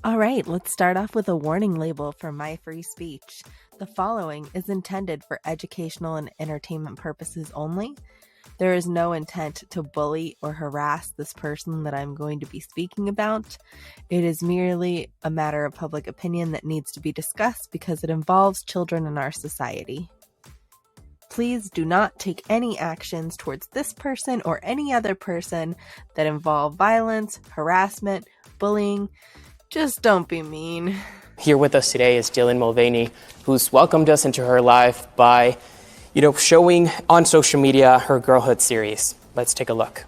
All right, let's start off with a warning label for my free speech. The following is intended for educational and entertainment purposes only. There is no intent to bully or harass this person that I'm going to be speaking about. It is merely a matter of public opinion that needs to be discussed because it involves children in our society. Please do not take any actions towards this person or any other person that involve violence, harassment, bullying. Just don't be mean. Here with us today is Dylan Mulvaney, who's welcomed us into her life by, showing on social media her girlhood series. Let's take a look.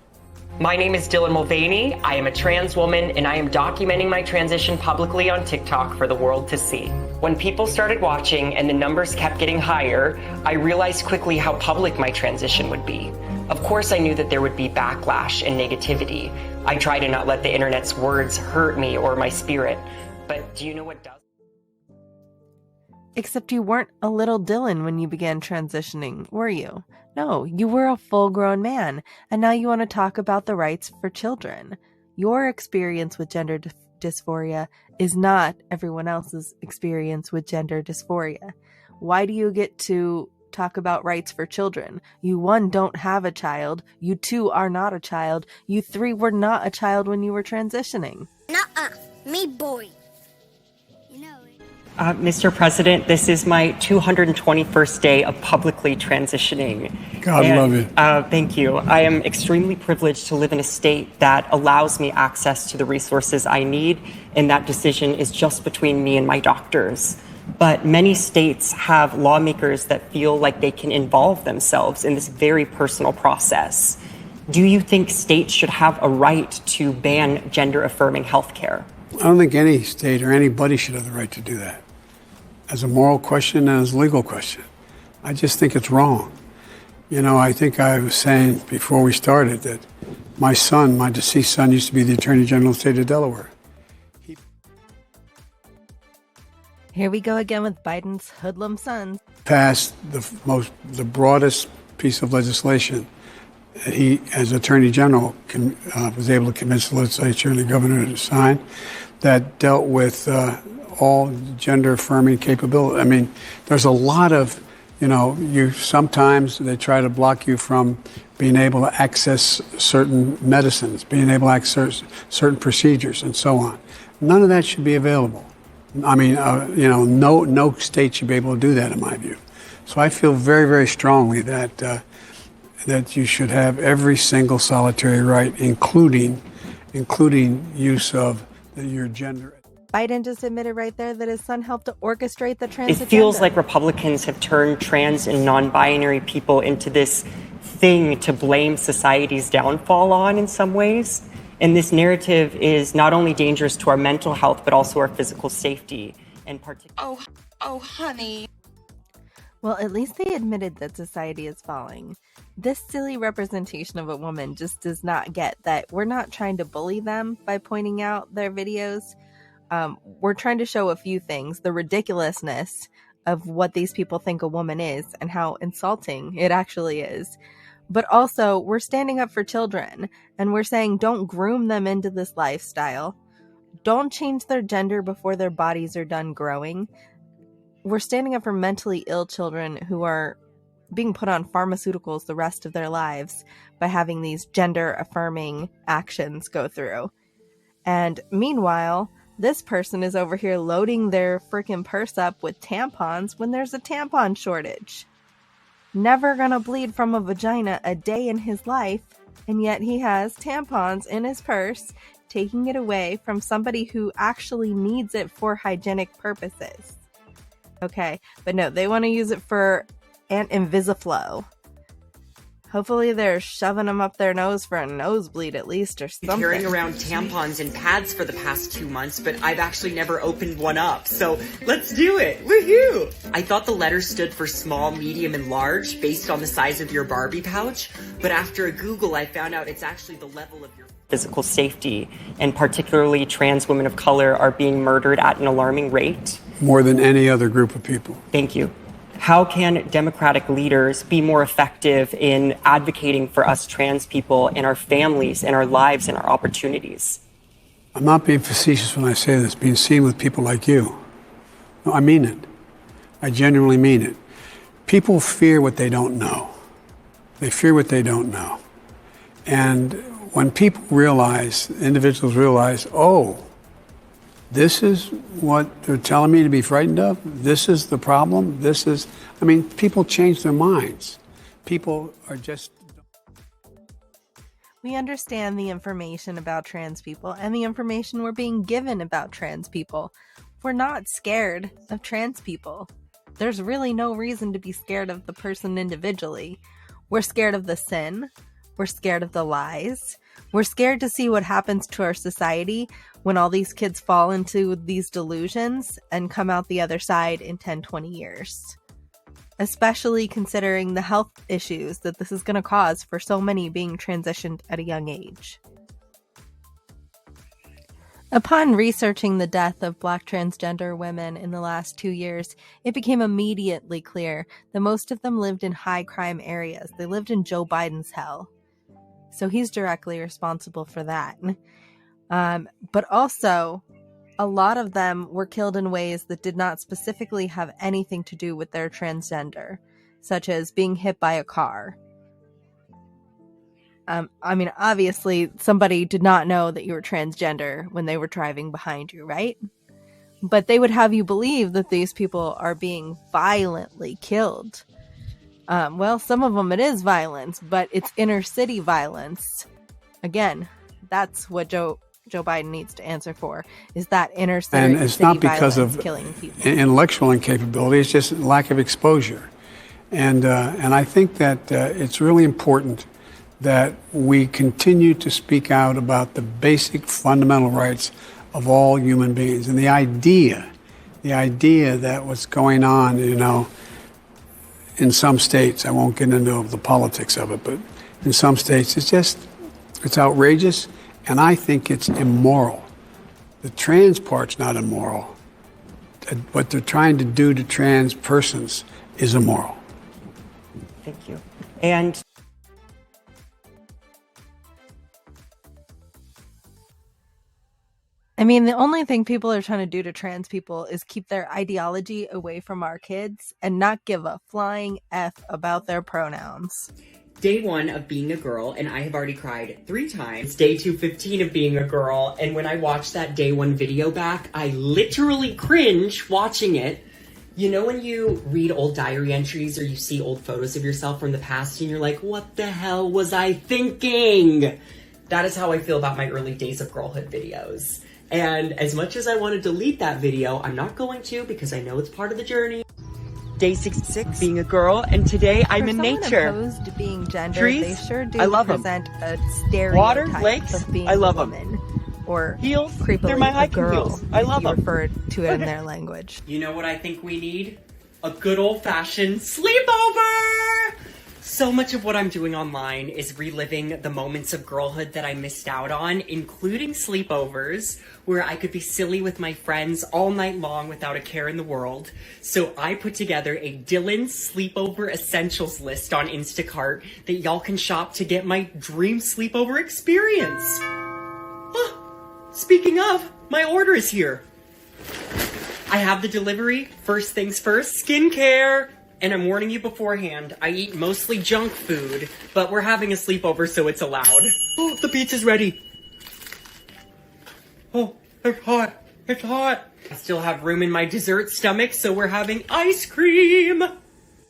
My name is Dylan Mulvaney. I am a trans woman, and I am documenting my transition publicly on TikTok for the world to see. When people started watching and the numbers kept getting higher, I realized quickly how public my transition would be. Of course, I knew that there would be backlash and negativity. I try to not let the internet's words hurt me or my spirit. But do you know what does? Except you weren't a little Dylan when you began transitioning, were you? No, you were a full-grown man, and now you want to talk about the rights for children. Your experience with gender dysphoria is not everyone else's experience with gender dysphoria. Why do you get to talk about rights for children? You, 1, don't have a child. You, 2, are not a child. You, 3, were not a child when you were transitioning. Nuh-uh. Me boy. Mr. President, this is my 221st day of publicly transitioning. God love you. Thank you. I am extremely privileged to live in a state that allows me access to the resources I need, and that decision is just between me and my doctors. But many states have lawmakers that feel like they can involve themselves in this very personal process. Do you think states should have a right to ban gender-affirming health care? I don't think any state or anybody should have the right to do that. As a moral question and as a legal question. I just think it's wrong. I think I was saying before we started that my deceased son, used to be the Attorney General of the state of Delaware. Here we go again with Biden's hoodlum sons. Passed the broadest piece of legislation. He, as Attorney General, was able to convince the legislature and the governor to sign that dealt with all gender-affirming capability. I mean, there's a lot of, sometimes they try to block you from being able to access certain medicines, being able to access certain procedures, and so on. None of that should be available. I mean, no state should be able to do that, in my view. So I feel very, very strongly that you should have every single solitary right, including use of your gender. Biden just admitted right there that his son helped to orchestrate the trans agenda. It feels like Republicans have turned trans and non-binary people into this thing to blame society's downfall on in some ways. And this narrative is not only dangerous to our mental health, but also our physical safety. And Oh, honey. Well, at least they admitted that society is falling. This silly representation of a woman just does not get that we're not trying to bully them by pointing out their videos. We're trying to show a few things. The ridiculousness of what these people think a woman is and how insulting it actually is. But also, we're standing up for children, and we're saying don't groom them into this lifestyle. Don't change their gender before their bodies are done growing. We're standing up for mentally ill children who are being put on pharmaceuticals the rest of their lives by having these gender-affirming actions go through. And meanwhile, this person is over here loading their freaking purse up with tampons when there's a tampon shortage. Never gonna bleed from a vagina a day in his life, and yet he has tampons in his purse, taking it away from somebody who actually needs it for hygienic purposes. Okay, but no, they want to use it for an Invisiflow. Hopefully they're shoving them up their nose for a nosebleed at least or something. Carrying around tampons and pads for the past 2 months, but I've actually never opened one up. So let's do it. Woohoo! I thought the letters stood for small, medium, and large based on the size of your Barbie pouch. But after a Google, I found out it's actually the level of your physical safety, and particularly trans women of color are being murdered at an alarming rate. More than any other group of people. Thank you. How can Democratic leaders be more effective in advocating for us trans people and our families and our lives and our opportunities? I'm not being facetious when I say this, being seen with people like you. No, I mean it. I genuinely mean it. People fear what they don't know. They fear what they don't know. And when people realize, individuals realize, oh, this is what they're telling me to be frightened of, this is the problem, people change their minds. People are just... We understand the information about trans people and the information we're being given about trans people. We're not scared of trans people. There's really no reason to be scared of the person individually. We're scared of the sin. We're scared of the lies. We're scared to see what happens to our society when all these kids fall into these delusions and come out the other side in 10, 20 years. Especially considering the health issues that this is going to cause for so many being transitioned at a young age. Upon researching the death of Black transgender women in the last 2 years, it became immediately clear that most of them lived in high crime areas. They lived in Joe Biden's hell. So he's directly responsible for that. But also, a lot of them were killed in ways that did not specifically have anything to do with their transgender, such as being hit by a car. Obviously, somebody did not know that you were transgender when they were driving behind you, right? But they would have you believe that these people are being violently killed. Some of them it is violence, but it's inner city violence. Again, that's what Joe Biden needs to answer for, is that inner city violence. And it's not because of killing people. Intellectual incapability, it's just lack of exposure. And I think that it's really important that we continue to speak out about the basic fundamental rights of all human beings. And the idea that what's going on, in some states, I won't get into the politics of it, but in some states, it's outrageous, and I think it's immoral. The trans part's not immoral. What they're trying to do to trans persons is immoral. Thank you. And the only thing people are trying to do to trans people is keep their ideology away from our kids and not give a flying F about their pronouns. Day 1 of being a girl, and I have already cried 3 times. Day 215 of being a girl, and when I watched that Day 1 video back, I literally cringe watching it. You know when you read old diary entries or you see old photos of yourself from the past and you're like, what the hell was I thinking? That is how I feel about my early days of girlhood videos. And as much as I want to delete that video, I'm not going to because I know it's part of the journey. Day 66, being a girl, and today I'm in nature. Opposed to being gender, Trees, they sure do I love present a stereotype Water, lakes, of being I love a woman. Or heels, creepily they're my a hiking girl, heels. I love if you them. refer to it in their language. You know what I think we need? A good old-fashioned sleepover! So much of what I'm doing online is reliving the moments of girlhood that I missed out on, including sleepovers, where I could be silly with my friends all night long without a care in the world. So I put together a Dylan Sleepover Essentials list on Instacart that y'all can shop to get my dream sleepover experience. Speaking of, my order is here. I have the delivery. First things first, skincare. And I'm warning you beforehand, I eat mostly junk food, but we're having a sleepover, so it's allowed. Oh, the pizza's ready. Oh, it's hot. It's hot. I still have room in my dessert stomach, so we're having ice cream.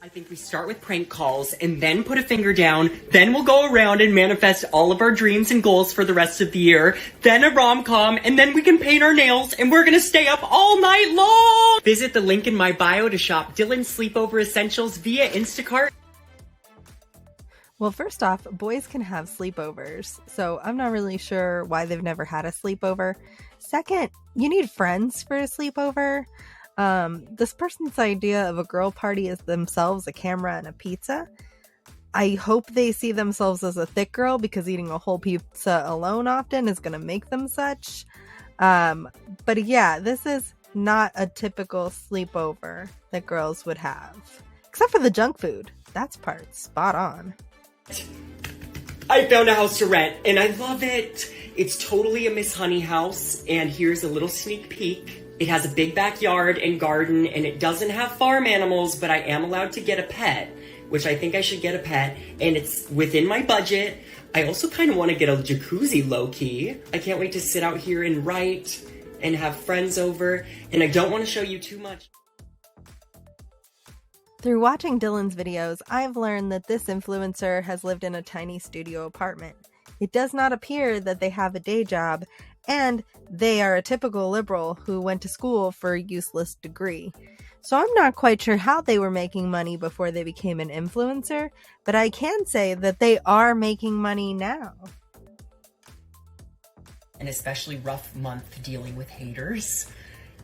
I think we start with prank calls and then put a finger down. Then we'll go around and manifest all of our dreams and goals for the rest of the year. Then a rom-com, and then we can paint our nails, and we're gonna stay up all night long. Visit the link in my bio to shop Dylan Sleepover Essentials via Instacart. Well, first off, boys can have sleepovers, so I'm not really sure why they've never had a sleepover. Second, you need friends for a sleepover. This person's idea of a girl party is themselves a camera and a pizza. I hope they see themselves as a thick girl because eating a whole pizza alone often is going to make them such. But yeah, this is not a typical sleepover that girls would have. Except for the junk food. That's part spot on. I found a house to rent, and I love it. It's totally a Miss Honey house, and here's a little sneak peek. It has a big backyard and garden, and it doesn't have farm animals, but I am allowed to get a pet, which I think I should get a pet, and it's within my budget. I also kind of want to get a jacuzzi low-key. I can't wait to sit out here and write and have friends over, and I don't want to show you too much. Through watching Dylan's videos, I've learned that this influencer has lived in a tiny studio apartment. It does not appear that they have a day job, and they are a typical liberal who went to school for a useless degree. So I'm not quite sure how they were making money before they became an influencer, but I can say that they are making money now. An especially rough month dealing with haters.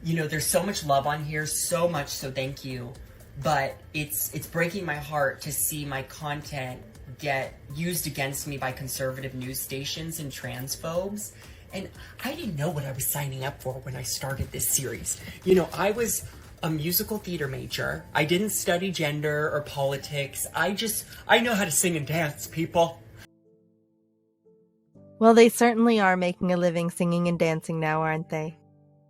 You know, there's so much love on here, so much, so thank you. But it's breaking my heart to see my content get used against me by conservative news stations and transphobes. And I didn't know what I was signing up for when I started this series. You know, I was a musical theater major. I didn't study gender or politics. I know how to sing and dance, people. Well, they certainly are making a living singing and dancing now, aren't they?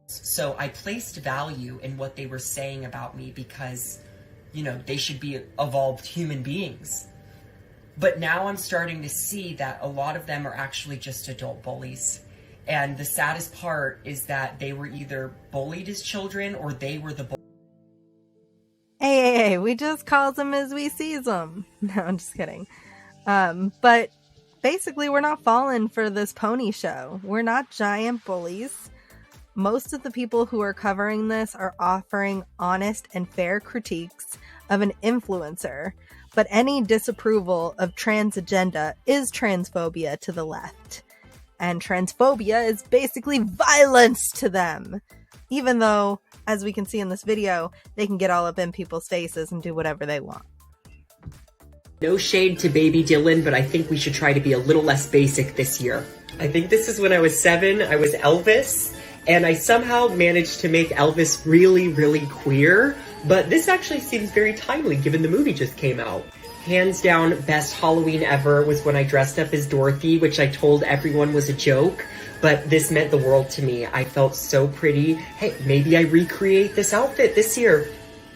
So I placed value in what they were saying about me because, you know, they should be evolved human beings. But now I'm starting to see that a lot of them are actually just adult bullies. And the saddest part is that they were either bullied as children or they were the bullies. Hey, we just calls them as we sees them. No, I'm just kidding. But basically, we're not falling for this pony show. We're not giant bullies. Most of the people who are covering this are offering honest and fair critiques of an influencer, but any disapproval of trans agenda is transphobia to the left. And transphobia is basically violence to them. Even though, as we can see in this video, they can get all up in people's faces and do whatever they want. No shade to baby Dylan, but I think we should try to be a little less basic this year. I think this is when I was 7, I was Elvis, and I somehow managed to make Elvis really, really queer, but this actually seems very timely given the movie just came out. Hands down, best Halloween ever was when I dressed up as Dorothy, which I told everyone was a joke, but this meant the world to me. I felt so pretty. Hey, maybe I recreate this outfit this year.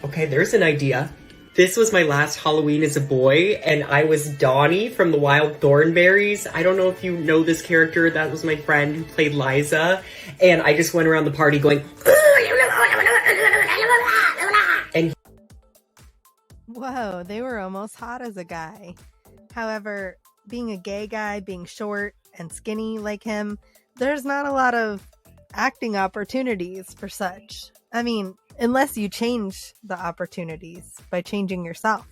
Okay, there's an idea. This was my last Halloween as a boy, and I was Donnie from the Wild Thornberrys. I don't know if you know this character. That was my friend who played Liza, and I just went around the party going, and Whoa, they were almost hot as a guy. However, being a gay guy, being short and skinny like him, there's not a lot of acting opportunities for such. I mean, unless you change the opportunities by changing yourself.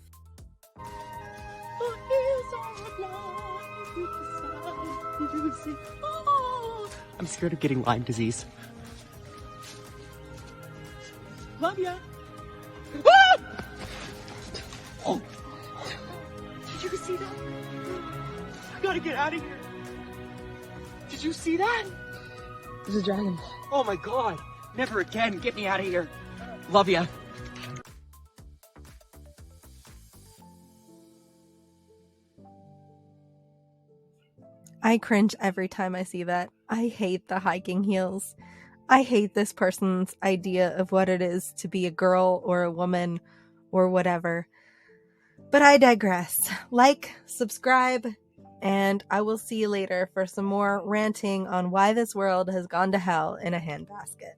I'm scared of getting Lyme disease. Love ya. Oh. Did you see that? I gotta get out of here. Did you see that? There's a dragon. Oh my god. Never again. Get me out of here. Love ya. I cringe every time I see that. I hate the hiking heels. I hate this person's idea of what it is to be a girl or a woman or whatever. But I digress. Like, subscribe, and I will see you later for some more ranting on why this world has gone to hell in a handbasket.